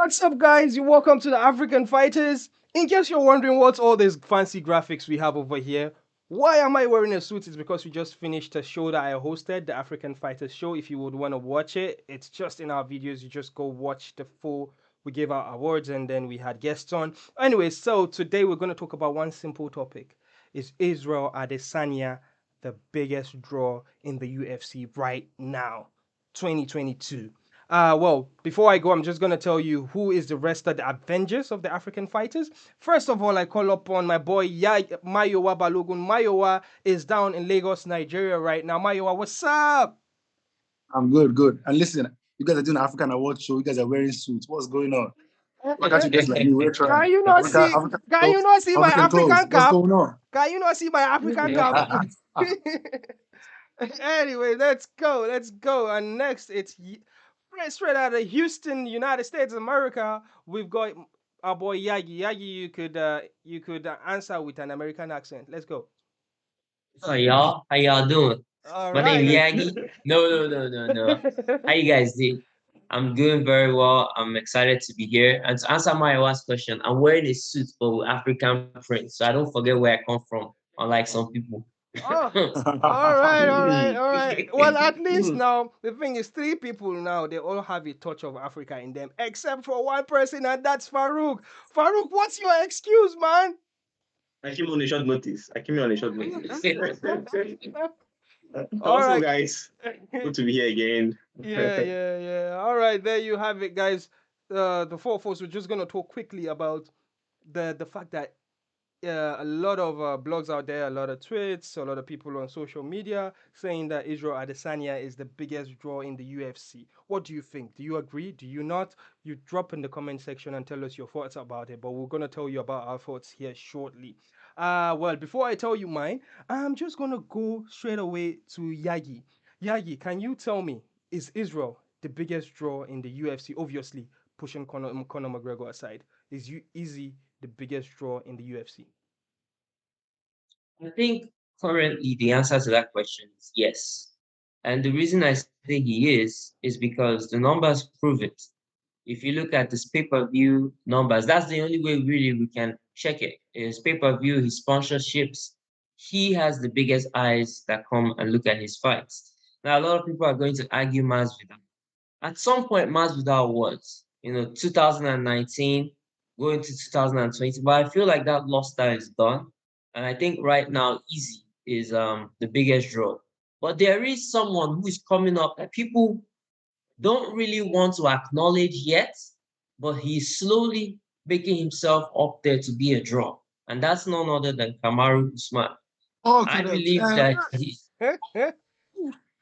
What's up, guys? You welcome to the African Fighters. In case you're wondering what's all these fancy graphics we have over here, why am I wearing a suit? It's because we just finished a show that I hosted, the African Fighters show. If you would want to watch it, it's just in our videos. You just go watch the full. We gave out awards and then we had guests on. Anyway, so today we're going to talk about one simple topic: is Israel Adesanya the biggest draw in the UFC right now, 2022? Well, before I go, I'm just gonna tell you who is the rest of the Avengers of the African fighters. First of all, I call upon my boy Mayowa Balogun. Mayowa is down in Lagos, Nigeria right now. Mayowa, what's up? I'm good. And listen, you guys are doing an African award show. You guys are wearing suits. What's going on? Why can't you guys like me? We're trying. Can you not see? Can you not see my African clothes. African What's cap? going on? Can you not see my African cap? Anyway, let's go. Let's go. And next, it's straight out of Houston, United States of America. We've got our boy Yagi. Yagi, you could answer with an American accent. Let's go. So y'all, how y'all doing? All My name right. Yagi. No. How you guys doing? I'm doing very well. I'm excited to be here. And to answer my last question, I'm wearing a suit but with African print, so I don't forget where I come from, unlike some people. Oh, all right. Well, at least now the thing is, three people now they all have a touch of Africa in them, except for one person, and that's Farouk. Farouk, what's your excuse, man? I came on a short notice. All Also, right. guys, good to be here again. Yeah. All right, there you have it, guys. The four of us, we're just gonna talk quickly about the fact that a lot of blogs out there, a lot of tweets, a lot of people on social media saying that Israel Adesanya is the biggest draw in the UFC. What do you think? Do you agree? Do you not? You drop in the comment section and tell us your thoughts about it. But we're gonna tell you about our thoughts here shortly. Well, before I tell you mine, I'm just gonna go straight away to Yagi. Yagi, can you tell me, is Israel the biggest draw in the UFC? Obviously, pushing Conor McGregor aside, is Izzy the biggest draw in the UFC? I think currently the answer to that question is yes. And the reason I say he is because the numbers prove it. If you look at his pay-per-view numbers, that's the only way really we can check it. His pay-per-view, his sponsorships, he has the biggest eyes that come and look at his fights. Now, a lot of people are going to argue Masvidal. At some point, Masvidal was, 2019, going to 2020, but I feel like that lost style is done. And I think right now, Izzy is the biggest draw. But there is someone who is coming up that people don't really want to acknowledge yet, but he's slowly making himself up there to be a draw. And that's none other than Kamaru Usman. Okay,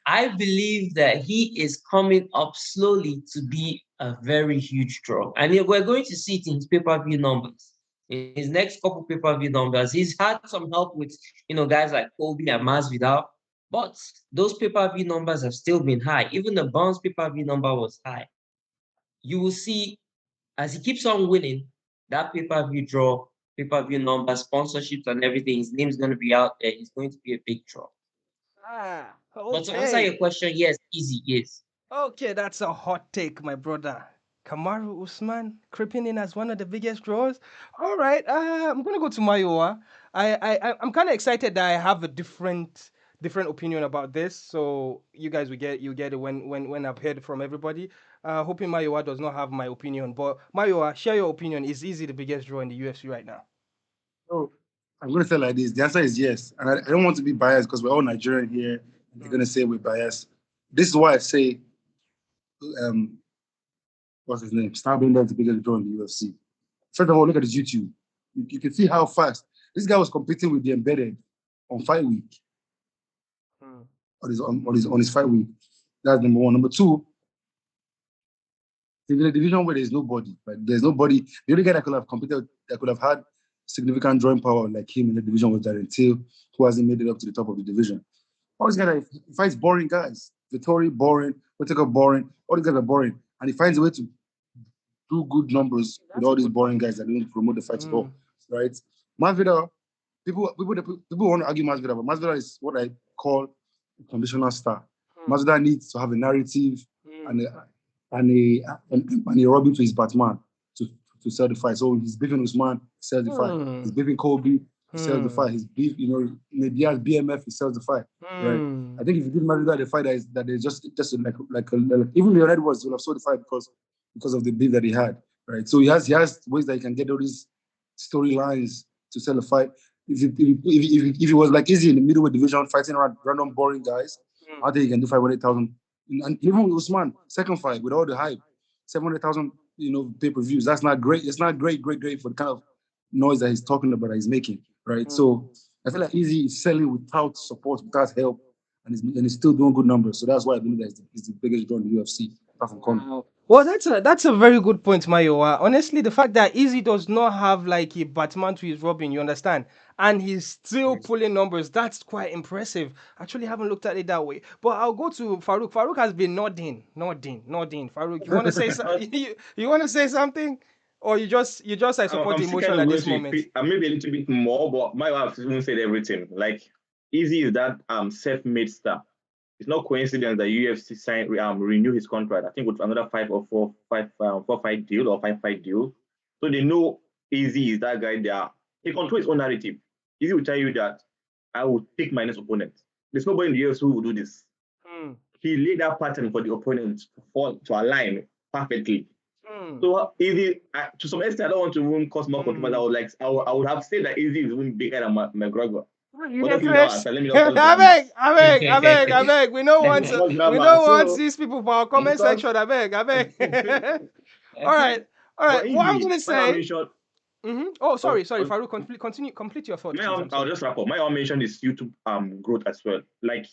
I believe that he is coming up slowly to be a very huge draw. And we're going to see it in his pay-per-view numbers. In his next couple pay-per-view numbers, he's had some help with, guys like Kobe and Masvidal, but those pay-per-view numbers have still been high. Even the Bounce pay-per-view number was high. You will see, as he keeps on winning, that pay-per-view draw, pay-per-view numbers, sponsorships and everything, his name's going to be out there. He's going to be a big draw. But to answer your question, yes, Izzy is. Okay, that's a hot take, my brother. Kamaru Usman creeping in as one of the biggest draws. All right, I'm gonna go to Mayowa. I'm kind of excited that I have a different opinion about this. So you guys will get it when I've heard from everybody. Hoping Mayowa does not have my opinion, but Mayowa, share your opinion. Is Izzy the biggest draw in the UFC right now? So I'm going to say like this. The answer is yes. And I don't want to be biased because we're all Nigerian here. And they're going to say we're biased. This is why I say, what's his name? Starbender is the biggest draw in the UFC. First of all, look at his YouTube. You can see how fast. This guy was competing with the Embedded on fight week. On his fight week. That's number one. Number two, in a division where there's nobody, like there's nobody. The only guy that could have competed, that could have had significant drawing power like him in the division was Darren Till, who hasn't made it up to the top of the division. All these guys, he fights boring guys. Vittori, boring. Whittaker, boring. All these guys are boring. And he finds a way to do good numbers with all these boring guys that don't promote the fight at all, right? Masvidal, people want to argue Masvidal, but Masvidal is what I call a conditional star. Masvidal needs to have a narrative and a Robin to his Batman. to sell the fight. So he's beefing Usman, he sells the fight. He's beefing Kobe, he sells the fight. He's beef, maybe has BMF, he sells the fight. Right? I think if you didn't Masvidal the fight that is just like even Leon Edwards would have sold the fight because of the beef that he had. Right. So he has ways that he can get all these storylines to sell a fight. If he was like Izzy in the middleweight division fighting around random boring guys, I think he can do 500,000. And even with Usman, second fight with all the hype, 700,000, pay-per-views. That's not great. It's not great for the kind of noise that he's talking about that he's making, right? So I feel like Izzy is selling without support, without help, and he's still doing good numbers. So that's why I believe that he's the biggest draw in the UFC, apart from Conor. Well, that's a very good point, Mayo. Honestly, the fact that Izzy does not have like a Batman to his Robin, you understand, and he's still pulling numbers, that's quite impressive. Actually, haven't looked at it that way. But I'll go to Farouk. Farouk has been nodding. Farouk, you want to say something? You want to say something, or you just I support I'm emotion at this moment? Maybe a little bit more, but my wife even said everything. Like Izzy is that self-made star. It's not coincidence that UFC signed renew his contract. I think with another 5 or 4 fight deal or 5 fight deal. So they know Izzy is that guy there. He controls his own narrative. Izzy will tell you that I will pick my next opponent. There's nobody in the UFC who will do this. He laid that pattern for the opponent to align perfectly. So Izzy, to some extent, I don't want to even cause more controversy. I would have said that Izzy is even bigger than McGregor. I beg. We don't want these people for our comment section. I beg. All right. What I'm gonna say. Oh, sorry, Farouk. Complete your thought. I'll just wrap up. My own mention is YouTube growth as well. Like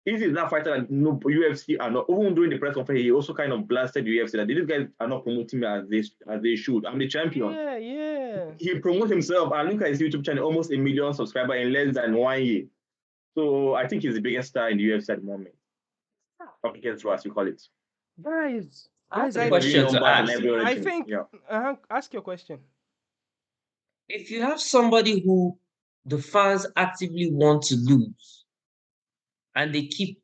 Izzy is that fighter that UFC are not, even during the press conference, he also kind of blasted UFC that these guys are not promoting me as they should. I'm the champion. Yeah. He promotes himself, and look at his YouTube channel, almost 1 million subscribers in less than 1 year. So I think he's the biggest star in the UFC at the moment. Against as we call it. Guys, I have a question to ask. I think. Ask your question. If you have somebody who the fans actively want to lose, and they keep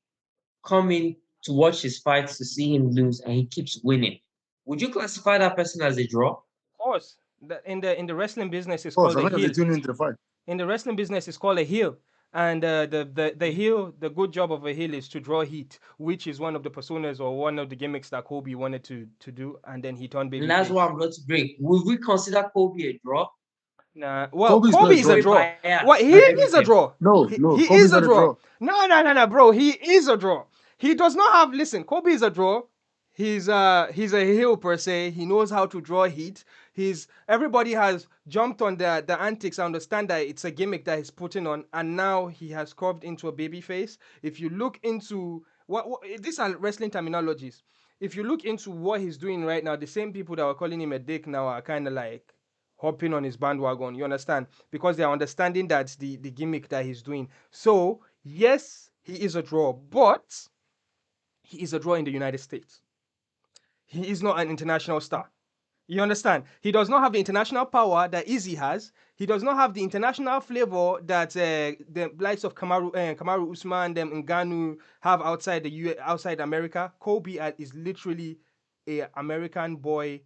coming to watch his fights to see him lose, and he keeps winning, would you classify that person as a draw? Of course. In the wrestling business, it's called a heel. Into the fight. In the wrestling business, it's called a heel. And the heel, the good job of a heel is to draw heat, which is one of the personas or one of the gimmicks that Kobe wanted to do, and then he turned baby. And that's what I'm going to bring. Would we consider Kobe a draw? Nah, well, Kobe is a draw. What he is a draw. No, he is a draw. No, bro. He is a draw. He does not have. Listen, Kobe is a draw. He's a heel per se. He knows how to draw heat. Everybody has jumped on the antics. I understand that it's a gimmick that he's putting on, and now he has curved into a baby face. If you look into what these are wrestling terminologies. If you look into what he's doing right now, the same people that were calling him a dick now are kind of like hopping on his bandwagon, you understand? Because they are understanding that the gimmick that he's doing. So, yes, he is a draw, but he is a draw in the United States. He is not an international star. You understand? He does not have the international power that Izzy has. He does not have the international flavor that the likes of Kamaru Usman, Ngannou have outside America. Kobe is literally a American boy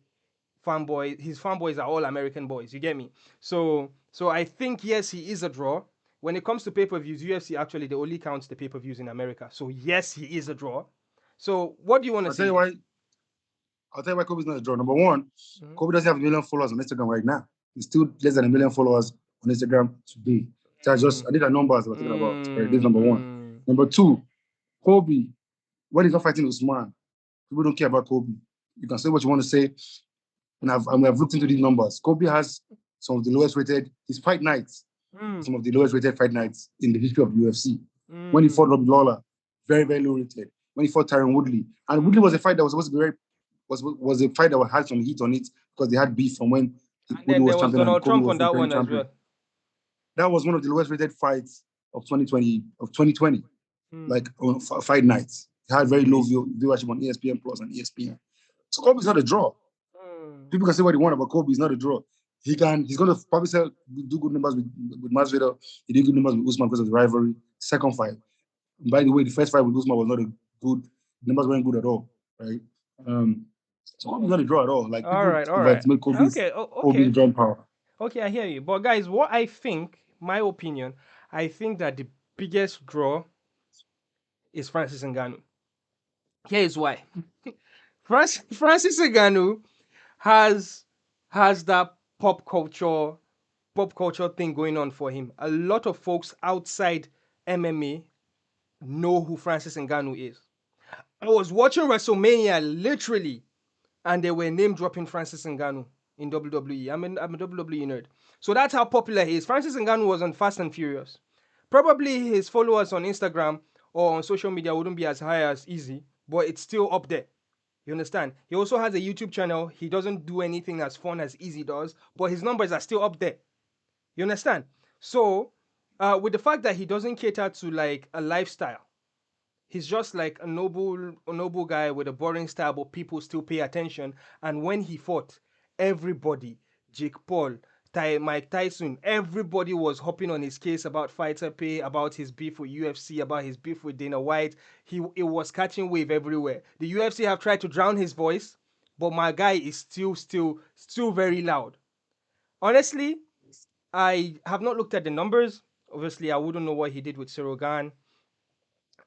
fanboy. His fanboys are all American boys. You get me? So I think yes, he is a draw. When it comes to pay-per-views, UFC actually they only counts the pay-per-views in America. So yes, he is a draw. So what do you want to say? I'll tell you why Kobe's not a draw. Number one, Kobe doesn't have 1 million followers on Instagram right now. He's still less than 1 million followers on Instagram today. So I need the numbers we're talking about. Right, this is number one. Number two, Kobe, when he's not fighting Usman, people don't care about Kobe. You can say what you want to say, and I've looked into these numbers. Kobe has some of the lowest rated, his fight nights, some of the lowest rated fight nights in the history of the UFC. When he fought Robbie Lawler, very, very low rated. When he fought Tyron Woodley, and Woodley was a fight that was supposed to be was a fight that had some heat on it because they had beef from when Woodley was champion. Donald Trump on that one as well. That was one of the lowest rated fights of 2020. Like fight nights. It had very low viewership on ESPN Plus and ESPN. So Kobe's not a draw. People can say what they want about Kobe. He's not a draw. He's going to probably do good numbers with Masvidal. He did good numbers with Usman because of the rivalry. Second fight. And by the way, the first fight with Usman was not a good. Numbers weren't good at all, right? So Kobe's not a draw at all. Like All people right, all right. overestimate Kobe's Okay, Kobe's drawing power. okay, I hear you. But guys, what I think, my opinion, I think that the biggest draw is Francis Ngannou. Here is why. Francis Ngannou has that pop culture thing going on for him. A lot of folks outside MMA know who Francis Ngannou is. I was watching WrestleMania literally, and they were name dropping Francis Ngannou in WWE. I'm a WWE nerd, so that's how popular he is. Francis Ngannou was on Fast and Furious. Probably his followers on Instagram or on social media wouldn't be as high as Izzy, but it's still up there. You understand? He also has a YouTube channel. He doesn't do anything as fun as Izzy does, but his numbers are still up there. You understand? So, with the fact that he doesn't cater to like a lifestyle, he's just like a noble guy with a boring style, but people still pay attention. And when he fought, everybody, Jake Paul, Mike Tyson, everybody was hopping on his case about fighter pay, about his beef with UFC, about his beef with Dana White. It was catching wave everywhere. The UFC have tried to drown his voice, but my guy is still very loud. Honestly, I have not looked at the numbers. Obviously, I wouldn't know what he did with Cyril Gane,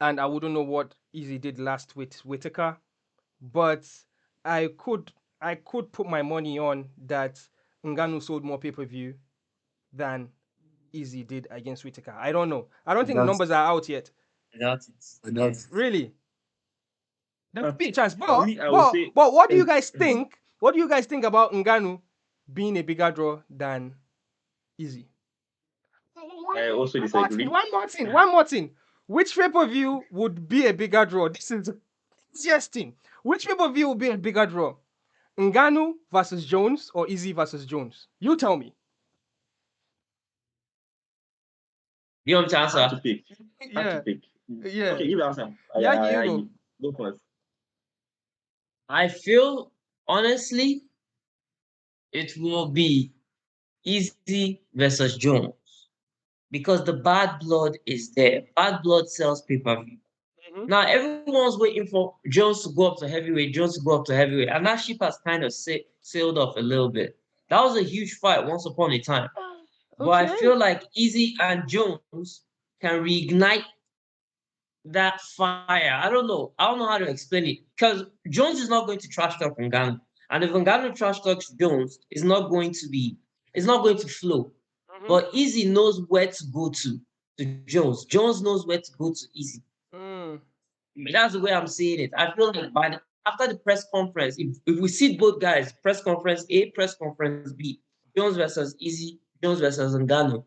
and I wouldn't know what Izzy did last with Whitaker. But I could I could put my money on that Ngannou sold more pay-per-view than Izzy did against Whitaker. I don't know. I don't think the That's numbers are out yet. Without it. and that's Really. There Uh, could be a chance. me, I would say, But what do you in, guys think? What do you guys think about Ngannou being a bigger draw than Izzy? I also One more thing, disagree. one more thing. Which pay-per-view would be a bigger draw? This is interesting. Which pay-per-view would be a bigger draw? Ngannou versus Jones or Izzy versus Jones? You tell me. You want me to I have to answer? pick. I have to Yeah, pick. yeah. Okay, give the answer. Yagi, you I go. go first. I feel honestly it will be Easy versus Jones because the bad blood is there. Bad blood sells pay-per-view. Mhm. Now everyone's waiting for Jones to go up to heavyweight, Jones to go up to heavyweight, and that ship has kind of sailed off a little bit. That was a huge fight once upon a time, but I Okay. feel like Easy and Jones can reignite that fire. I don't know how to explain it because Jones is not going to trash talk Ngannou, and if Ngannou trash talks Jones, it's not going to flow. Mhm. But Easy knows where to go to Jones. Jones knows where to go to Easy. Mm. That's the way I'm seeing it. I feel like after the press conference, if we see both guys, press conference A, press conference B, Jones versus Easy, Jones versus Ngannou.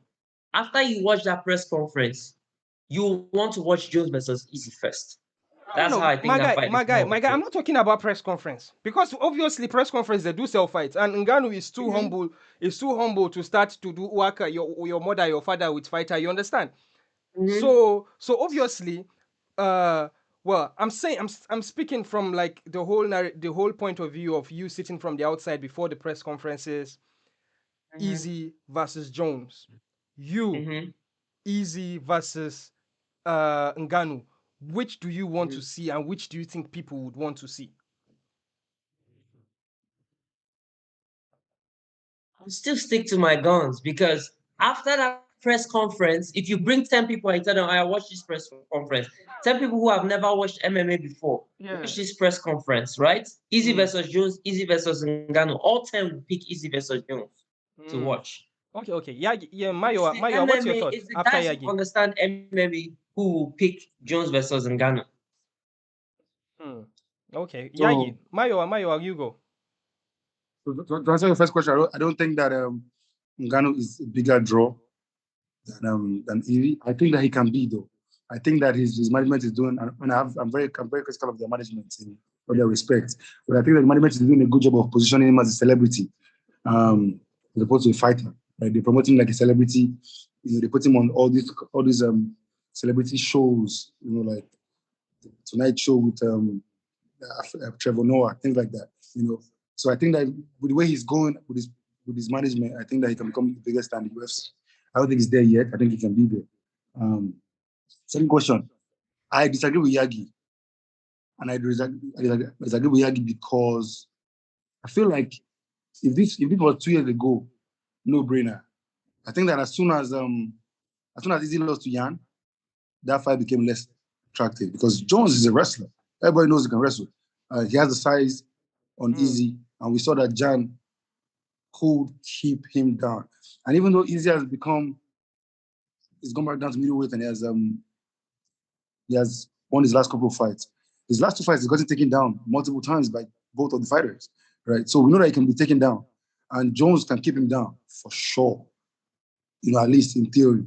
After you watch that press conference, you want to watch Jones versus Easy first. That's how No, I think that fight is more of my a guy. draw. I'm not talking about press conference because obviously press conference they do sell fights, and Ngannou is too humble. Is too humble to start to do work your mother, your father with fighter. You understand? Mhm. So obviously, uh, well, I'm speaking from like the whole point of view of you sitting from the outside before the press conferences. Mhm. Easy versus Jones. You Mhm. Easy versus Ngannou. Which do you want to Mhm. see, and which do you think people would want to see? I'll still stick to my guns because after that press conference, if you bring 10 people and tell them, I watched this press conference, 10 people who have never watched MMA before, Yeah. watch this press conference, right? Easy Mm, versus Jones, Easy versus Ngannou. All 10 will pick Easy versus Jones to mm. watch. Okay, okay. Yagi, yeah, It's the Mayo, what's your MMA, thought it's the after guys who Yagi? understand MMA who will pick Jones versus Ngannou. Hmm. Okay, Yagi, so. Mayo, you go. To answer your first question, I don't think that Ngannou is a bigger draw than Iri. I think that he can be though. I think that his management is doing, and I'm very critical of their management in all their respect. But I think that the management is doing a good job of positioning him as a celebrity, as opposed to a fighter. Like they promote him like a celebrity. You know, they put him on all these celebrity shows. You know, like Tonight Show with Trevor Noah, things like that. You know, so I think that with the way he's going with his management, I think that he can become the biggest star in the UFC. I don't think he's there yet. I think he can be there. Um, Second question. I disagree with Yagi, and I disagree with Yagi because I feel like if this was 2 years ago, no brainer. I think that as soon as Izzy lost to Yan, that fight became less attractive because Jones is a wrestler. Everybody knows he can wrestle. He has the size on Izzy, and we saw that Jan could keep him down. And even though Izzy has he's gone back down to middleweight, and he has won his last couple of fights. His last 2 fights, he's gotten taken down multiple times by both of the fighters, right? So we know that he can be taken down, and Jones can keep him down for sure. At least in theory,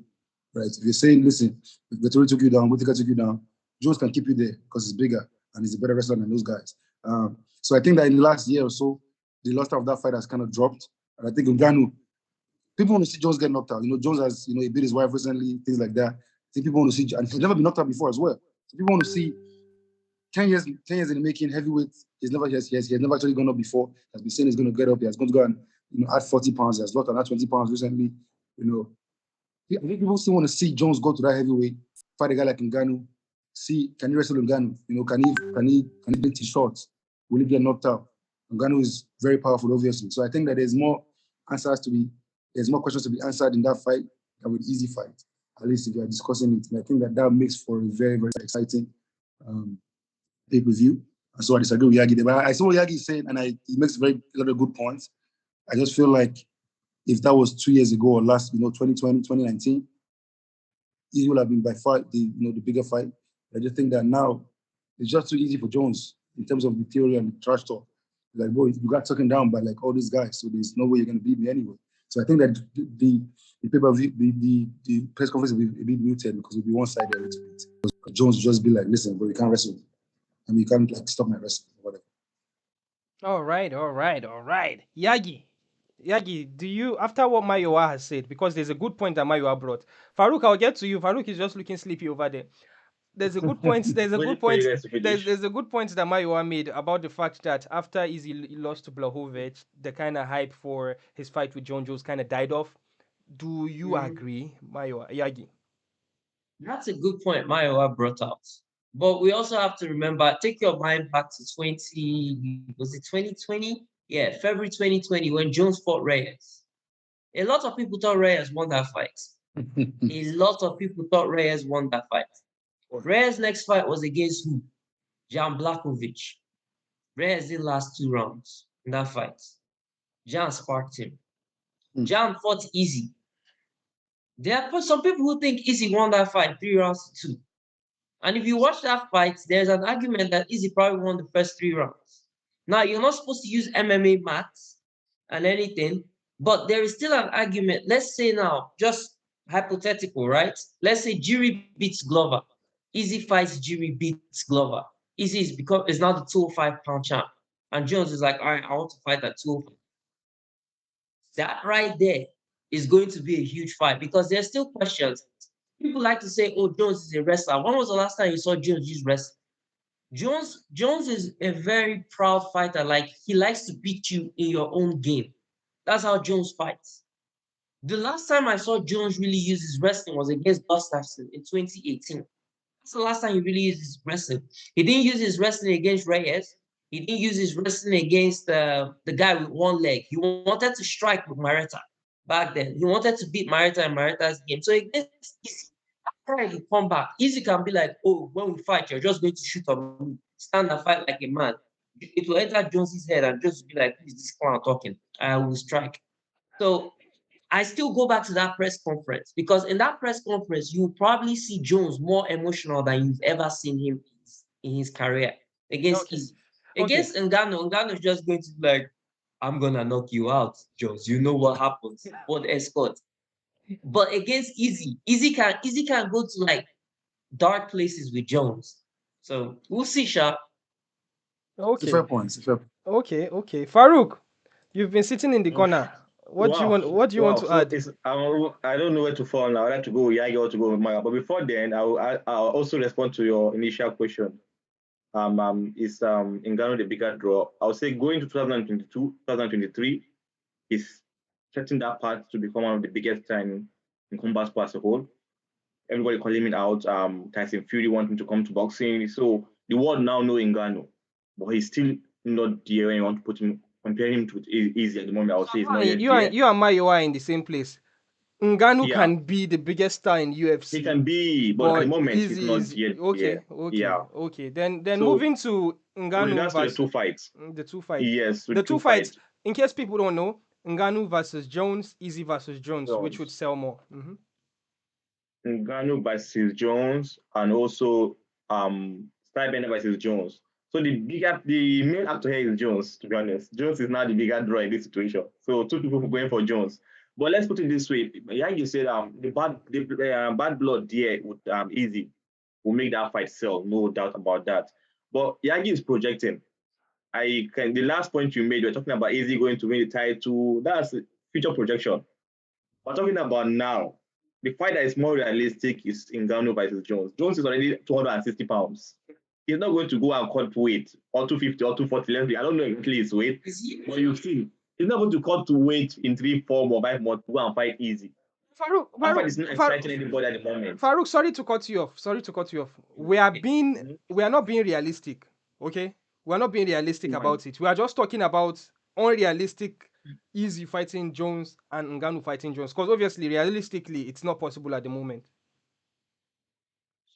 right? If you're saying, listen, if Vettori took you down, Whittaker took you down, Jones can keep you there because he's bigger and he's a better wrestler than those guys. So I think that in the last year or so, the luster of that fight has kind of dropped. And I think Ngannou, people want to see Jones get knocked out. Jones has, he beat his wife recently, things like that. I think people want to see, and he's never been knocked out before as well. So people want to see 10 years in the making, heavyweight. He has never actually gone up before. He has been saying he's going to get up. He has going to go and add 40 pounds. He has lost another 20 pounds recently. I think people still want to see Jones go to that heavyweight, fight a guy like Ngannou. See, can he wrestle Ngannou? Can he beat his shots? Will he get knocked out? Ngannou is very powerful, obviously. So I think that there's more questions to be answered in that fight than with Izzy fight. At least if you are discussing it, and I think that makes for a very, very exciting pay-per-view. And so I disagree with Yagi there. But I saw what Yagi is saying, and he makes a lot of good points. I just feel like if that was 2 years ago or last, 2020, 2019, Izzy would have been by far the bigger fight. I just think that now it's just too easy for Jones in terms of the theory and the trash talk. Like, boy, you got taken down by like all these guys, so there's no way you're going to beat me anyway. So I think that the pay-per-view, the press conference will be a bit muted because it'll be one-sided a little bit. Because Jones will just be like, listen, bro, you can't wrestle. I mean, you can't like stop my wrestling or whatever. All right. Yagi, do you, after what Mayowa has said, because there's a good point that Mayowa brought. Farouk, I'll get to you. Farouk is just looking sleepy over there. There's a good point. There's a good point. There's a good point that Mayowa made about the fact that after Izzy lost to Blachowicz, the kind of hype for his fight with John Jones kind of died off. Do you agree, Mayowa? Yagi? That's a good point Mayowa brought out. But we also have to remember, take your mind back to 2020? Yeah, February 2020 when Jones fought Reyes. A lot of people thought Reyes won that fight. A lot of people thought Reyes won that fight. Reyes' next fight was against who? Jan Blachowicz. Reyes didn't last 2 rounds in that fight. Jan sparked him. Jan fought Izzy. There are some people who think Izzy won that fight 3 rounds to 2. And if you watch that fight, there's an argument that Izzy probably won the first 3 rounds. Now, you're not supposed to use MMA maths and anything, but there is still an argument. Let's say now, just hypothetical, right? Let's say Jiri beats Glover. Izzy fights Jiri beats Glover. Izzy is now the 205-pound champ. And Jones is like, all right, I want to fight at 205. That right there is going to be a huge fight because there's still questions. People like to say, oh, Jones is a wrestler. When was the last time you saw Jones use wrestling? Jones is a very proud fighter. Like, he likes to beat you in your own game. That's how Jones fights. The last time I saw Jones really use his wrestling was against Gustafsson in 2018. That's the last time he really used his wrestling. He didn't use his wrestling against Reyes. He didn't use his wrestling against the guy with one leg. He wanted to strike with Marietta back then. He wanted to beat Marietta in Marietta's game. So against Izzy, he come back. Izzy can be like, oh, when we fight, you're just going to shoot on me. Stand and fight like a man. It will enter Jones's head and just be like, who is this clown talking? I will strike. So I still go back to that press conference because in that press conference, you'll probably see Jones more emotional than you've ever seen him in his career against Izzy. Against Ngannou, Ngannou is just going to be like, I'm going to knock you out, Jones. You know what happens. What escort. But against Izzy can go to like dark places with Jones. So we'll see, Sha. It's a fair point. Okay. Farouk, you've been sitting in the corner. What do you want to add? I don't know where to fall now. I'd like to go with Yagi or to go with Maya. But before then, I'll also respond to your initial question. Is Ngannou the bigger draw? I would say going to 2022, 2023 is setting that path to become one of the biggest in combat sport as a whole. Everybody calling him out. Tyson Fury wanting to come to boxing. So the world now knows Ngannou, but he's still not there when you want to put him comparing him to Izzy at the moment. I would say he's not yet You there. and Mayo are in the same place. Ngannou Yeah, can be the biggest star in he UFC, can be, but at the but moment he's Izzy not is yet okay, there. Yeah. okay. Then So moving to with Ngannou regards to the versus two fights, the two fights. yes, The with two two fights, fights, in case people don't know, Ngannou versus Jones, Izzy versus Jones, which would Jones, sell more. Ngannou versus Jones, and also Stylebender versus Jones. So the main actor here is Jones. To be honest, Jones is now the bigger draw in this situation. So two people going for Jones. But let's put it this way: like you said, the bad blood there with Izzy will make that fight sell, no doubt about that. But Yagi is projecting. The last point you made, you're talking about Izzy going to win the title. That's future projection. We're talking about now. The fight that is more realistic is Ngannou versus Jones. Jones is already 260 pounds. He's not going to go and cut weight or 250 or 240. I don't know exactly his weight, but you've seen. He's not going to cut to weight in 3, 4 or 5 months to go and fight easy. Farouk, That fight is not exciting anybody at the moment. Farouk, sorry to cut you off. Sorry to cut you off. We are not being realistic. Okay, we are not being realistic about it. We are just talking about unrealistic, Easy fighting Jones and Ngannou fighting Jones. Because obviously, realistically, it's not possible at the moment.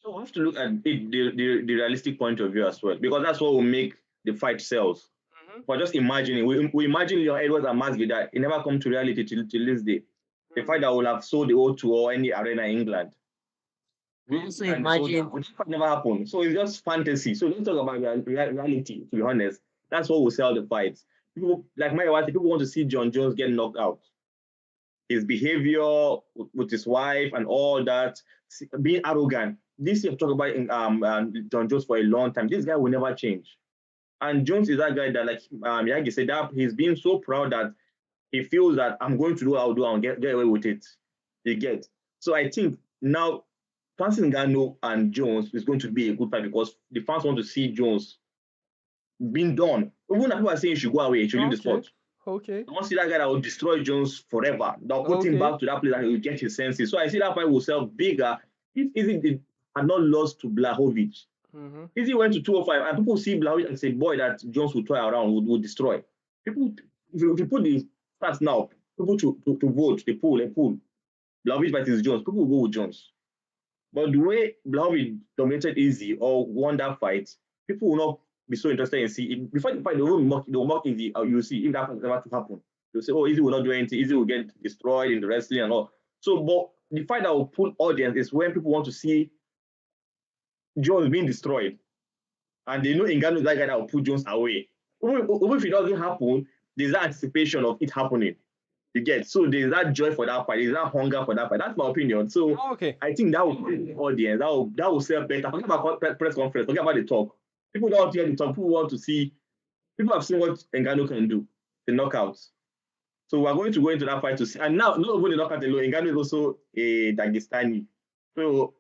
So we have to look at it, the realistic point of view as well, because that's what will make the fight sells. But just imagining, we imagine Leon Edwards and Masvidal, it never come to reality till this day. The fight that will have sold the O2 or any arena in England. We also And imagine. so that fight never happened. So it's just fantasy. So let's talk about reality, to be honest. That's what will sell the fights. People, like my wife, people want to see John Jones get knocked out. His behavior with his wife and all that, being arrogant. This you've talked about in John Jones for a long time. This guy will never change. And Jones is that guy that, like Yagi said, that he's been so proud that he feels that I'm going to do what I'll do and get away with it. You get. So I think now Francis Ngannou and Jones is going to be a good fight because the fans want to see Jones being done. Even if people are saying he should go away, he should leave the sport. Okay. I want to see that guy that will destroy Jones forever. They'll put him back to that place and he will get his senses. So I see that fight will sell bigger if Izzy had not lost to Blachowicz. Izzy went to 205 and people see Blachowicz and say, boy, that Jones will toy around, would destroy. People, if you put the stats now, people to vote, they pull. Blachowicz versus Jones, people will go with Jones. But the way Blachowicz dominated Izzy or won that fight, people will not be so interested in seeing. Before the fight, they will mock Izzy. You'll see if that ever to happen. They'll say, oh, Izzy will not do anything. Izzy will get destroyed in the wrestling and all. So, but the fight that will pull audience is when people want to see Jones being destroyed. And they know Ngannou is that guy that will put Jones away. Even if it doesn't happen, there's that anticipation of it happening. You get. So there's that joy for that fight. There's that hunger for that fight. That's my opinion. So I think that will bring the audience. That will sell better. Forget about press conference. Forget about the talk. People don't want to hear the talk. People want to see. People have seen what Ngannou can do. The knockouts. So we're going to go into that fight to see. And now, not only the knockout alone, Ngannou is also a Dagestani. So,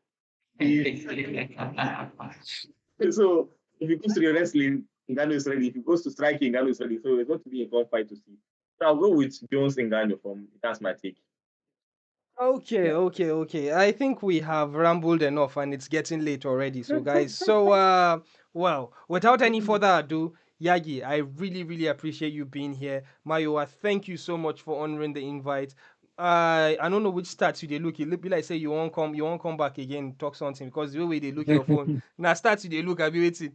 so if it goes to the wrestling, Ngannou is ready. If it goes to striking, Ngannou is ready. So it's going to be a fun fight to see. So I'll go with Jones Ngannou that's my take. Okay. I think we have rambled enough and it's getting late already. So guys, well, without any further ado, Yagi, I really, really appreciate you being here. Mayowa, thank you so much for honoring the invite. I don't know which stats you they look. It be like say you won't come back again, talk something because the way they look your phone. Now stats you they look, I be waiting.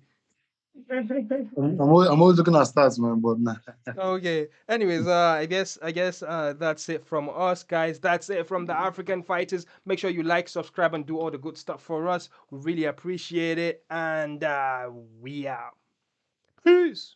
I'm always looking at stats, man, but nah. Okay. Anyways, I guess that's it from us, guys. That's it from the African Fighters. Make sure you like, subscribe, and do all the good stuff for us. We really appreciate it, and we out. Peace.